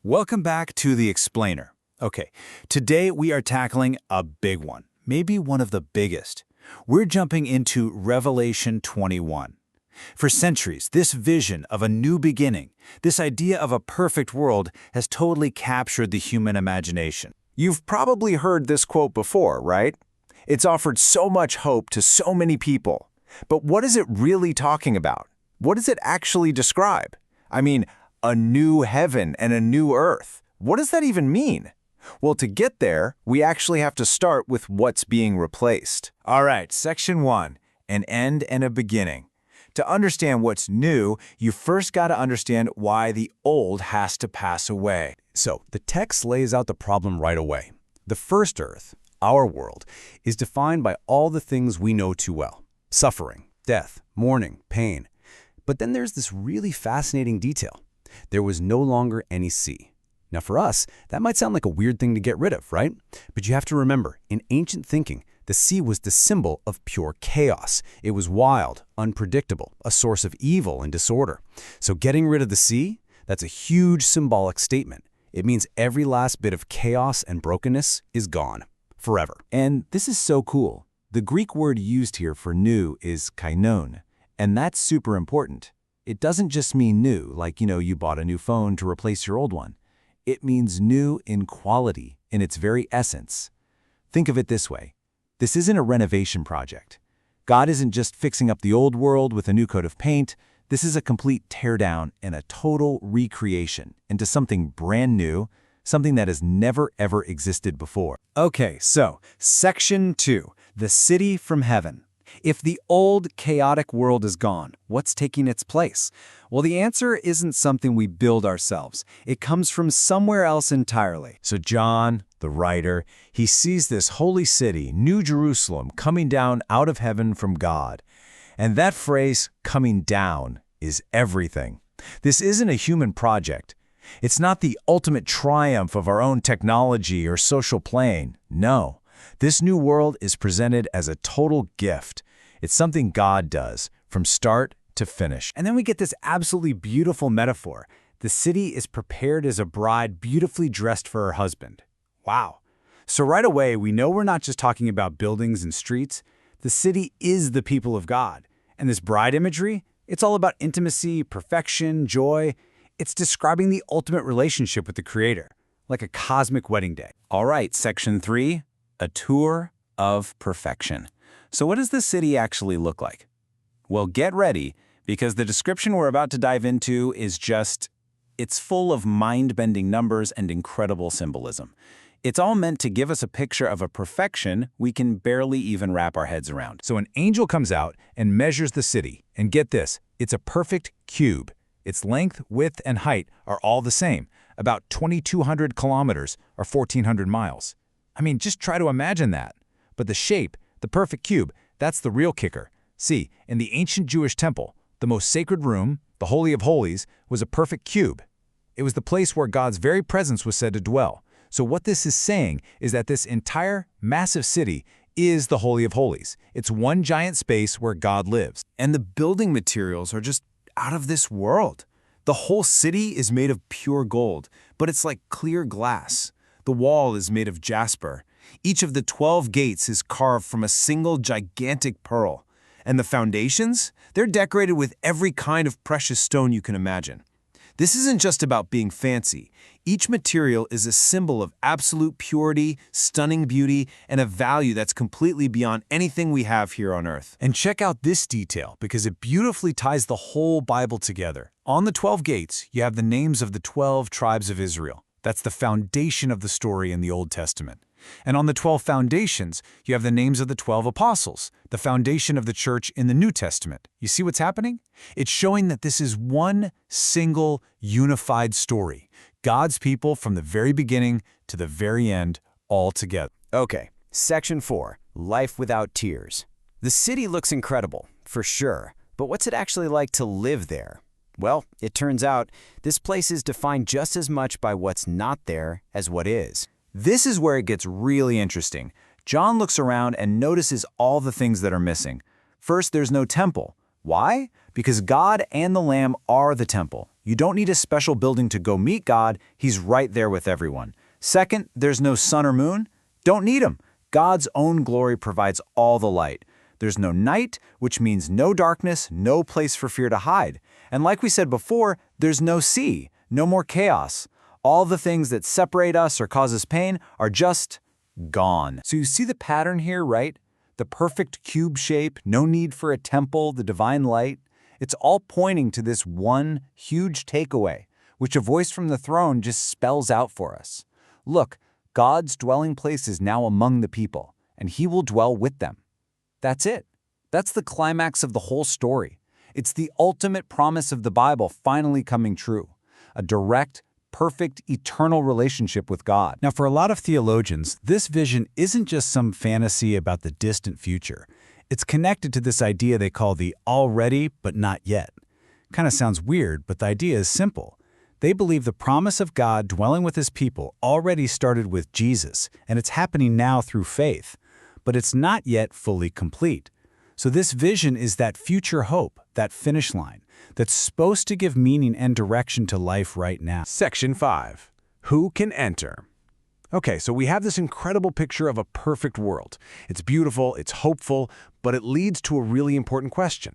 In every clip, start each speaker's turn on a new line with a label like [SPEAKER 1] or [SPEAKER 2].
[SPEAKER 1] Welcome back to The Explainer. Okay, today we are tackling a big one, maybe one of the biggest. We're jumping into Revelation 21. For centuries, this vision of a new beginning, this idea of a perfect world, has totally captured the human imagination.
[SPEAKER 2] You've probably heard this quote before, right? It's offered so much hope to so many people. But what is it really talking about? What does it actually describe? I mean, a new heaven and a new earth. What does that even mean? Well, to get there, we actually have to start with what's being replaced.
[SPEAKER 1] All right, Section 1, an end and a beginning. To understand what's new, you first got to understand why the old has to pass away.
[SPEAKER 3] So, the text lays out the problem right away. The first earth, our world, is defined by all the things we know too well. Suffering, death, mourning, pain. But then there's this really fascinating detail. There was no longer any sea. Now for us, that might sound like a weird thing to get rid of, right? But you have to remember, in ancient thinking, the sea was the symbol of pure chaos. It was wild, unpredictable, a source of evil and disorder. So getting rid of the sea, that's a huge symbolic statement. It means every last bit of chaos and brokenness is gone, forever.
[SPEAKER 1] And this is so cool. The Greek word used here for new is kainon, and that's super important. It doesn't just mean new, like, you bought a new phone to replace your old one. It means new in quality, in its very essence. Think of it this way. This isn't a renovation project. God isn't just fixing up the old world with a new coat of paint. This is a complete teardown and a total recreation into something brand new, something that has never ever existed before. Okay, so Section 2, the city from heaven. If the old, chaotic world is gone, what's taking its place? Well, the answer isn't something we build ourselves. It comes from somewhere else entirely.
[SPEAKER 2] So John, the writer, he sees this holy city, New Jerusalem, coming down out of heaven from God. And that phrase, coming down, is everything. This isn't a human project. It's not the ultimate triumph of our own technology or social plane. No. This new world is presented as a total gift. It's something God does, from start to finish.
[SPEAKER 1] And then we get this absolutely beautiful metaphor. The city is prepared as a bride beautifully dressed for her husband. Wow. So right away, we know we're not just talking about buildings and streets. The city is the people of God. And this bride imagery, it's all about intimacy, perfection, joy. It's describing the ultimate relationship with the Creator, like a cosmic wedding day. All right, Section 3. A tour of perfection. So what does the city actually look like? Well, get ready, because the description we're about to dive into is it's full of mind-bending numbers and incredible symbolism. It's all meant to give us a picture of a perfection we can barely even wrap our heads around.
[SPEAKER 3] So an angel comes out and measures the city. And get this, it's a perfect cube. Its length, width, and height are all the same, about 2,200 kilometers or 1,400 miles. I mean, just try to imagine that. But the shape, the perfect cube, that's the real kicker. See, in the ancient Jewish temple, the most sacred room, the Holy of Holies, was a perfect cube. It was the place where God's very presence was said to dwell. So what this is saying is that this entire massive city is the Holy of Holies. It's one giant space where God lives.
[SPEAKER 1] And the building materials are just out of this world. The whole city is made of pure gold, but it's like clear glass. The wall is made of jasper. Each of the 12 gates is carved from a single gigantic pearl. And the foundations? They're decorated with every kind of precious stone you can imagine. This isn't just about being fancy. Each material is a symbol of absolute purity, stunning beauty, and a value that's completely beyond anything we have here on earth.
[SPEAKER 3] And check out this detail, because it beautifully ties the whole Bible together. On the 12 gates, you have the names of the 12 tribes of Israel. That's the foundation of the story in the Old Testament. And on the 12 foundations, you have the names of the 12 apostles, the foundation of the church in the New Testament. You see what's happening? It's showing that this is one single, unified story. God's people from the very beginning to the very end, all together.
[SPEAKER 4] Okay, Section 4, Life Without Tears. The city looks incredible, for sure, but what's it actually like to live there? Well, it turns out this place is defined just as much by what's not there as what is.
[SPEAKER 1] This is where it gets really interesting. John looks around and notices all the things that are missing. First, there's no temple. Why? Because God and the Lamb are the temple.
[SPEAKER 2] You don't need a special building to go meet God. He's right there with everyone. Second, there's no sun or moon. Don't need them. God's own glory provides all the light. There's no night, which means no darkness, no place for fear to hide. And like we said before, there's no sea, no more chaos. All the things that separate us or cause us pain are just gone. So you see the pattern here, right? The perfect cube shape, no need for a temple, the divine light. It's all pointing to this one huge takeaway, which a voice from the throne just spells out for us. Look, God's dwelling place is now among the people, and he will dwell with them. That's it. That's the climax of the whole story. It's the ultimate promise of the Bible finally coming true. A direct, perfect, eternal relationship with God.
[SPEAKER 3] Now, for a lot of theologians, this vision isn't just some fantasy about the distant future. It's connected to this idea they call the already but not yet. Kind of sounds weird, but the idea is simple. They believe the promise of God dwelling with his people already started with Jesus, and it's happening now through faith. But it's not yet fully complete. So this vision is that future hope, that finish line, that's supposed to give meaning and direction to life right now.
[SPEAKER 5] Section 5. Who can enter? Okay, so we have this incredible picture of a perfect world. It's beautiful, it's hopeful, but it leads to a really important question.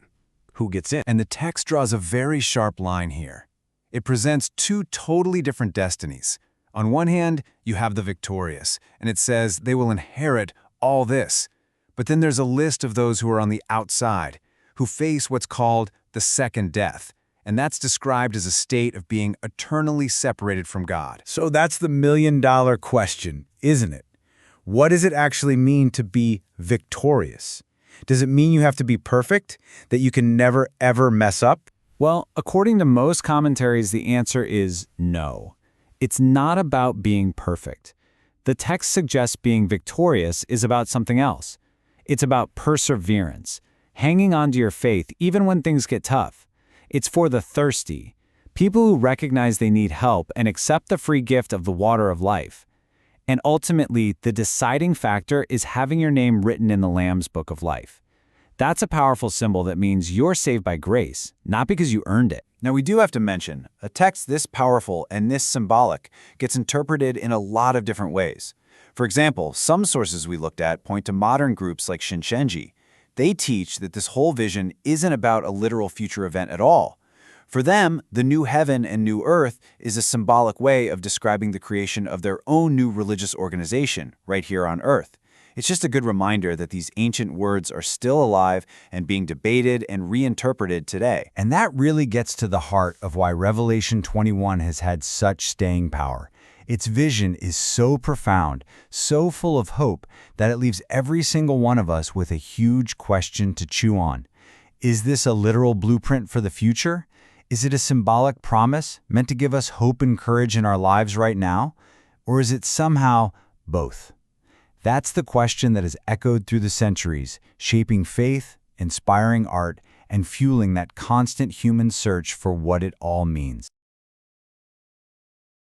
[SPEAKER 5] Who gets in?
[SPEAKER 2] And the text draws a very sharp line here. It presents two totally different destinies. On one hand, you have the victorious, and it says they will inherit all this. But then there's a list of those who are on the outside, who face what's called the second death, and that's described as a state of being eternally separated from God.
[SPEAKER 3] So that's the million-dollar question, isn't it? What does it actually mean to be victorious? Does it mean you have to be perfect, that you can never, ever mess up?
[SPEAKER 1] Well, according to most commentaries, the answer is no. It's not about being perfect. The text suggests being victorious is about something else. It's about perseverance, hanging on to your faith even when things get tough. It's for the thirsty, people who recognize they need help and accept the free gift of the water of life. And ultimately, the deciding factor is having your name written in the Lamb's Book of Life. That's a powerful symbol that means you're saved by grace, not because you earned it.
[SPEAKER 2] Now, we do have to mention, a text this powerful and this symbolic gets interpreted in a lot of different ways. For example, some sources we looked at point to modern groups like Shincheonji. They teach that this whole vision isn't about a literal future event at all. For them, the new heaven and new earth is a symbolic way of describing the creation of their own new religious organization right here on earth. It's just a good reminder that these ancient words are still alive and being debated and reinterpreted today.
[SPEAKER 3] And that really gets to the heart of why Revelation 21 has had such staying power. Its vision is so profound, so full of hope, that it leaves every single one of us with a huge question to chew on. Is this a literal blueprint for the future? Is it a symbolic promise meant to give us hope and courage in our lives right now? Or is it somehow both? That's the question that has echoed through the centuries, shaping faith, inspiring art, and fueling that constant human search for what it all means.